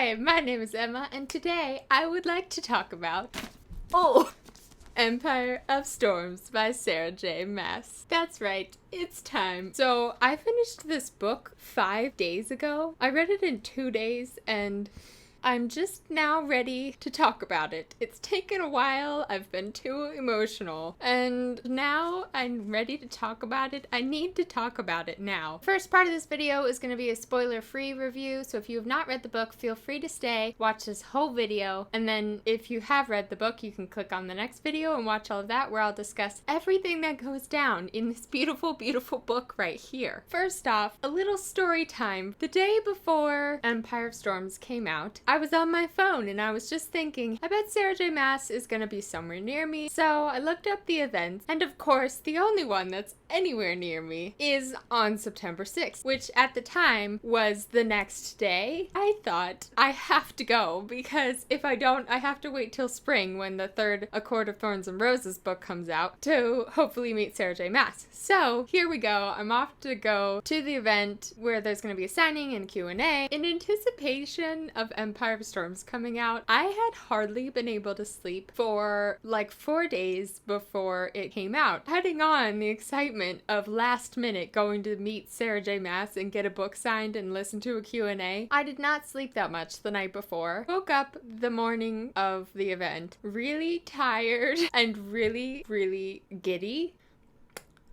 Hi, my name is Emma, and today I would like to talk about Empire of Storms by Sarah J Maas. That's right, it's time. So I finished this book 5 days ago. I read it in 2 days, and I'm just now ready to talk about it. It's taken a while, I've been too emotional, and now I'm ready to talk about it. I need to talk about it now. First part of this video is going to be a spoiler-free review, so if you have not read the book, feel free to stay, watch this whole video, and then if you have read the book, you can click on the next video and watch all of that, where I'll discuss everything that goes down in this beautiful, beautiful book right here. First off, a little story time. The day before Empire of Storms came out, I was on my phone and I was just thinking, I bet Sarah J Maas is gonna be somewhere near me. So I looked up the events, and of course, the only one that's anywhere near me is on September 6th, which at the time was the next day. I thought, I have to go, because if I don't, I have to wait till spring when the third A Court of Thorns and Roses book comes out to hopefully meet Sarah J Maas. So here we go. I'm off to go to the event where there's going to be a signing and Q&A. In anticipation of Empire of Storms coming out, I had hardly been able to sleep for like 4 days before it came out, heading on the excitement of last minute going to meet Sarah J Maas and get a book signed and listen to a Q&A. I did not sleep that much the night before. Woke up the morning of the event really tired and really, really giddy.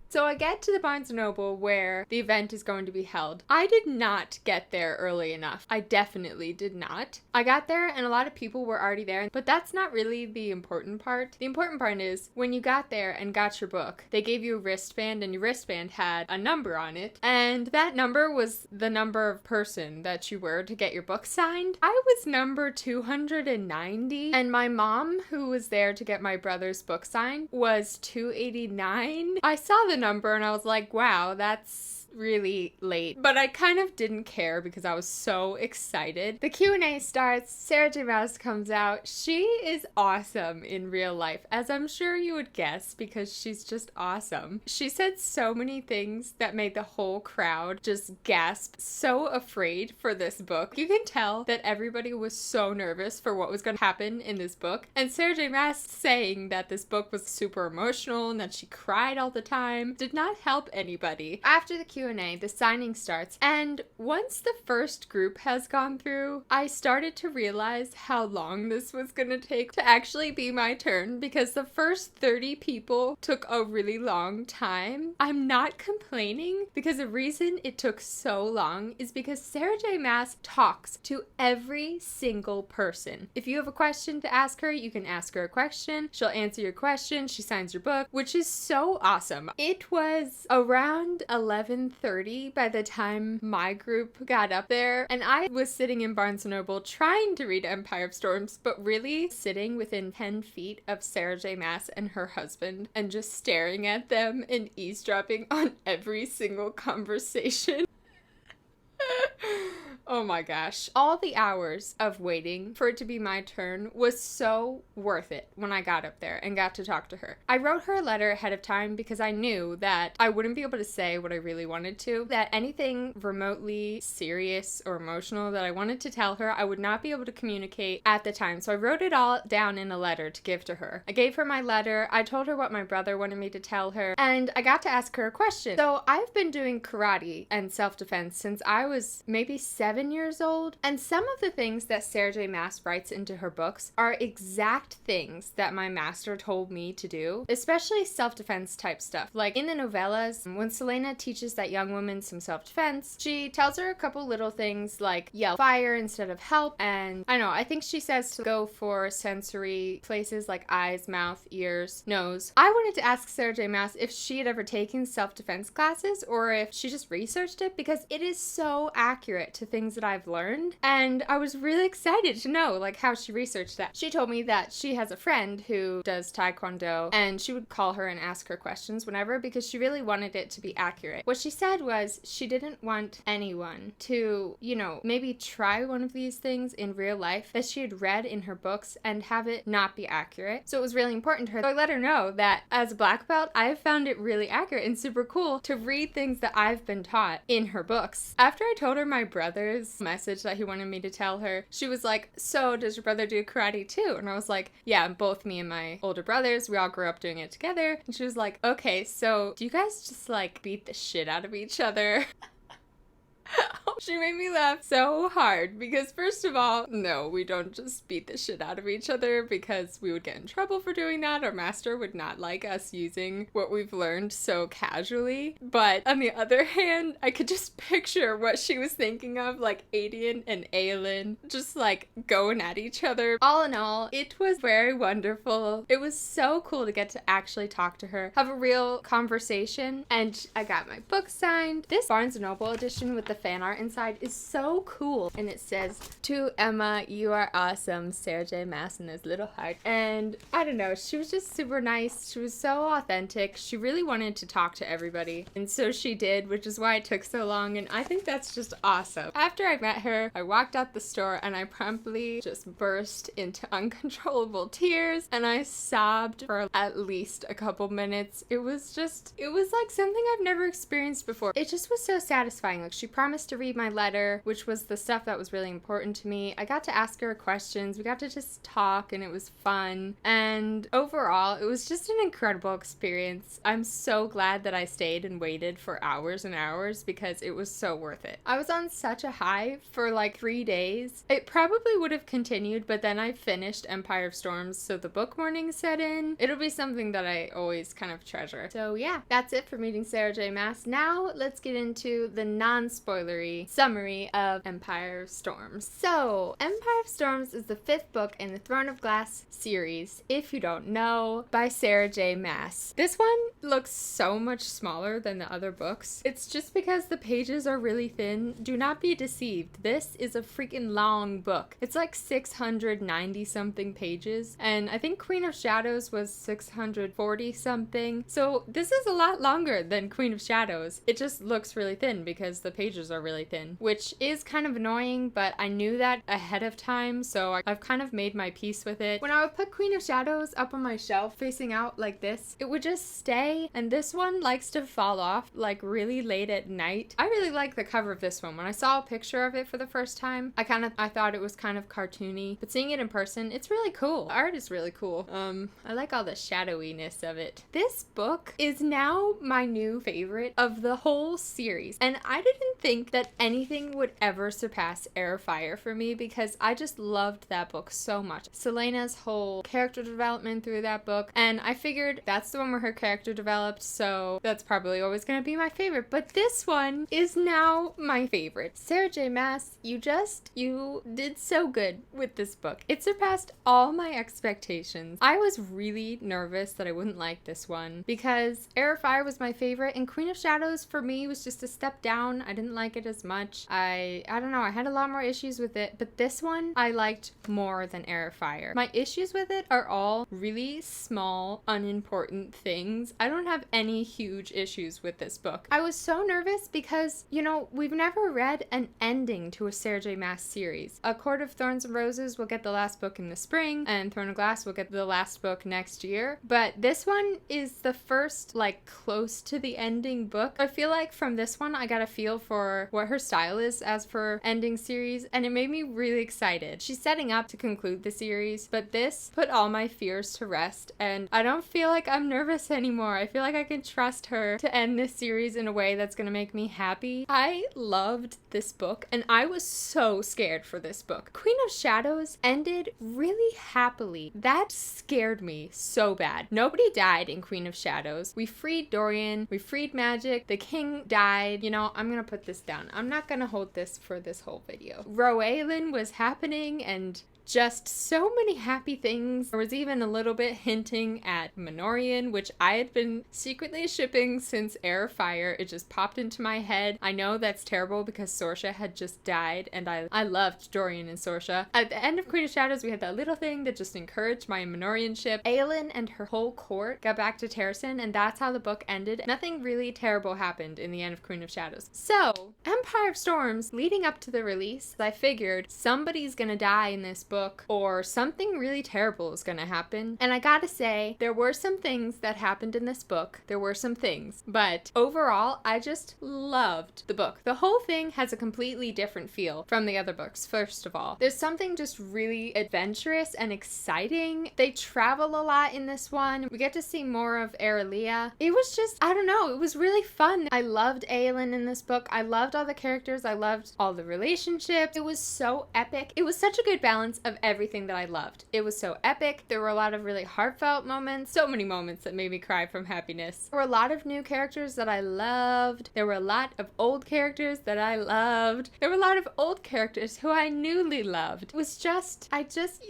So I get to the Barnes & Noble where the event is going to be held. I did not get there early enough. I definitely did not. I got there and a lot of people were already there, but that's not really the important part. The important part is when you got there and got your book, they gave you a wristband, and your wristband had a number on it, and that number was the number of person that you were to get your book signed. I was number 290, and my mom, who was there to get my brother's book signed, was 289. I saw the number and I was like, wow, that's really late, but I kind of didn't care because I was so excited. The Q&A starts. Sarah J Maas comes out. She is awesome in real life, as I'm sure you would guess, because she's just awesome. She said so many things that made the whole crowd just gasp, so afraid for this book. You can tell that everybody was so nervous for what was going to happen in this book, and Sarah J Maas saying that this book was super emotional and that she cried all the time did not help anybody. After the Q&A, the signing starts, and once the first group has gone through, I started to realize how long this was gonna take to actually be my turn, because the first 30 people took a really long time. I'm not complaining, because the reason it took so long is because Sarah J Maas talks to every single person. If you have a question to ask her, you can ask her a question. She'll answer your question. She signs your book, which is so awesome. It was around 11:30 by the time my group got up there, and I was sitting in Barnes & Noble trying to read Empire of Storms, but really sitting within 10 feet of Sarah J Maas and her husband and just staring at them and eavesdropping on every single conversation. Oh my gosh. All the hours of waiting for it to be my turn was so worth it when I got up there and got to talk to her. I wrote her a letter ahead of time because I knew that I wouldn't be able to say what I really wanted to, that anything remotely serious or emotional that I wanted to tell her, I would not be able to communicate at the time. So I wrote it all down in a letter to give to her. I gave her my letter, I told her what my brother wanted me to tell her, and I got to ask her a question. So I've been doing karate and self-defense since I was maybe 7 years old, and some of the things that Sarah J Maas writes into her books are exact things that my master told me to do, especially self-defense type stuff. Like in the novellas, when Selena teaches that young woman some self-defense, she tells her a couple little things like yell fire instead of help, and I don't know, I think she says to go for sensory places like eyes, mouth, ears, nose. I wanted to ask Sarah J Maas if she had ever taken self-defense classes or if she just researched it, because it is so accurate to things that I've learned, and I was really excited to know like how she researched that. She told me that she has a friend who does taekwondo, and she would call her and ask her questions whenever, because she really wanted it to be accurate. What she said was she didn't want anyone to, you know, maybe try one of these things in real life that she had read in her books and have it not be accurate. So it was really important to her. So I let her know that as a black belt, I've found it really accurate and super cool to read things that I've been taught in her books. After I told her my brother brother's message that he wanted me to tell her. She was like, so does your brother do karate too? And I was like, yeah, both me and my older brothers, we all grew up doing it together. And she was like, okay, so do you guys just like beat the shit out of each other? She made me laugh so hard because, first of all, no, we don't just beat the shit out of each other because we would get in trouble for doing that. Our master would not like us using what we've learned so casually. But on the other hand, I could just picture what she was thinking of, like Adian and Aelin just like going at each other. All in all, it was very wonderful. It was so cool to get to actually talk to her, have a real conversation, and I got my book signed. This Barnes & Noble edition with the fan art inside is so cool, and it says, to Emma, you are awesome, Sarah J Maas, in this little heart. And I don't know, she was just super nice. She was so authentic. She really wanted to talk to everybody, and so she did, which is why it took so long, and I think that's just awesome. After I met her, I walked out the store and I promptly just burst into uncontrollable tears, and I sobbed for at least a couple minutes. It was like something I've never experienced before. It just was so satisfying. Like, she promised to read my letter, which was the stuff that was really important to me. I got to ask her questions. We got to just talk, and it was fun. And overall, it was just an incredible experience. I'm so glad that I stayed and waited for hours and hours because it was so worth it. I was on such a high for like 3 days. It probably would have continued, but then I finished Empire of Storms, so the book morning set in. It'll be something that I always kind of treasure. So yeah, that's it for meeting Sarah J Maas. Now let's get into the non-spoilery summary of Empire of Storms. So, Empire of Storms is the 5th book in the Throne of Glass series, if you don't know, by Sarah J Maas. This one looks so much smaller than the other books. It's just because the pages are really thin. Do not be deceived. This is a freaking long book. It's like 690 something pages, and I think Queen of Shadows was 640 something. So this is a lot longer than Queen of Shadows. It just looks really thin because the pages are really thin, which is kind of annoying, but I knew that ahead of time, so I've kind of made my peace with it. When I would put Queen of Shadows up on my shelf facing out like this, it would just stay, and this one likes to fall off like really late at night. I really like the cover of this one. When I saw a picture of it for the first time, I thought it was kind of cartoony, but seeing it in person, it's really cool. The art is really cool. I like all the shadowiness of it. This book is now my new favorite of the whole series, and I didn't think that anything would ever surpass Air of Fire for me because I just loved that book so much. Selena's whole character development through that book, and I figured that's the one where her character developed, so that's probably always going to be my favorite, but this one is now my favorite. Sarah J Maas, you did so good with this book. It surpassed all my expectations. I was really nervous that I wouldn't like this one because Air of Fire was my favorite, and Queen of Shadows for me was just a step down. I didn't like it as much. I don't know, I had a lot more issues with it, but this one I liked more than Air of Fire. My issues with it are all really small, unimportant things. I don't have any huge issues with this book. I was so nervous because, you know, we've never read an ending to a Sarah J Maas series. A Court of Thorns and Roses will get the last book in the spring, and Throne of Glass will get the last book next year, but this one is the first, like, close to the ending book. I feel like from this one I got a feel for what her style is as for ending series, and it made me really excited. She's setting up to conclude the series, but this put all my fears to rest, and I don't feel like I'm nervous anymore. I feel like I can trust her to end this series in a way that's gonna make me happy. I loved this book, and I was so scared for this book. Queen of Shadows ended really happily. That scared me so bad. Nobody died in Queen of Shadows. We freed Dorian, we freed Magic, the king died. You know, I'm gonna put this down. I'm not gonna hold this for this whole video. Roaelyn was happening, and just so many happy things. There was even a little bit hinting at Minorian, which I had been secretly shipping since Air of Fire. It just popped into my head. I know that's terrible because Sorsha had just died, and I loved Dorian and Sorsha. At the end of Queen of Shadows, we had that little thing that just encouraged my Minorian ship. Aelin and her whole court got back to Terrasen, and that's how the book ended. Nothing really terrible happened in the end of Queen of Shadows. So, Empire of Storms, leading up to the release, I figured somebody's gonna die in this book. book or something really terrible is gonna happen. And I gotta say, there were some things that happened in this book. There were some things. But overall, I just loved the book. The whole thing has a completely different feel from the other books, first of all. There's something just really adventurous and exciting. They travel a lot in this one. We get to see more of Aurelia. It was just, I don't know, it was really fun. I loved Aelin in this book. I loved all the characters. I loved all the relationships. It was so epic. It was such a good balance of everything that I loved. It was so epic. There were a lot of really heartfelt moments. So many moments that made me cry from happiness. There were a lot of new characters that I loved. There were a lot of old characters that I loved. There were a lot of old characters who I newly loved. It was just, I just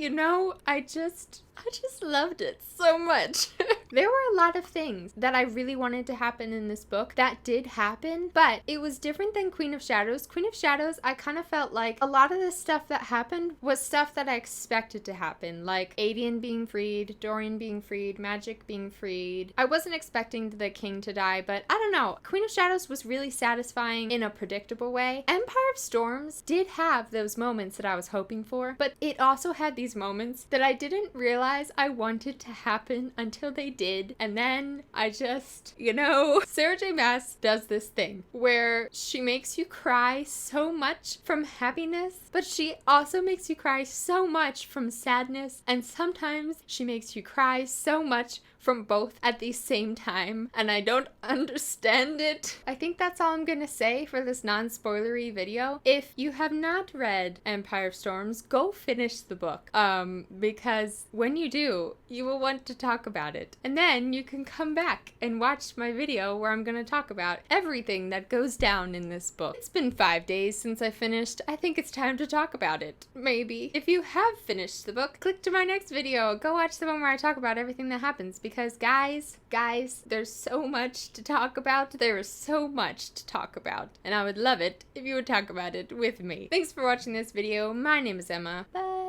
loved it so much. There were a lot of things that I really wanted to happen in this book that did happen, but it was different than Queen of Shadows. Queen of Shadows, I kind of felt like a lot of the stuff that happened was stuff that I expected to happen, like Aedion being freed, Dorian being freed, Magic being freed. I wasn't expecting the king to die, but I don't know. Queen of Shadows was really satisfying in a predictable way. Empire of Storms did have those moments that I was hoping for, but it also had these moments that I didn't realize I wanted to happen until they did. And then I just, Sarah J Maas does this thing where she makes you cry so much from happiness, but she also makes you cry so much from sadness, and sometimes she makes you cry so much from both at the same time, and I don't understand it. I think that's all I'm gonna say for this non-spoilery video. If you have not read Empire of Storms, go finish the book, because when you do, you will want to talk about it. And then you can come back and watch my video where I'm gonna talk about everything that goes down in this book. It's been 5 days since I finished. I think it's time to talk about it. Maybe. If you have finished the book, click to my next video. Go watch the one where I talk about everything that happens, because guys, there's so much to talk about. There is so much to talk about, and I would love it if you would talk about it with me. Thanks for watching this video. My name is Emma. Bye.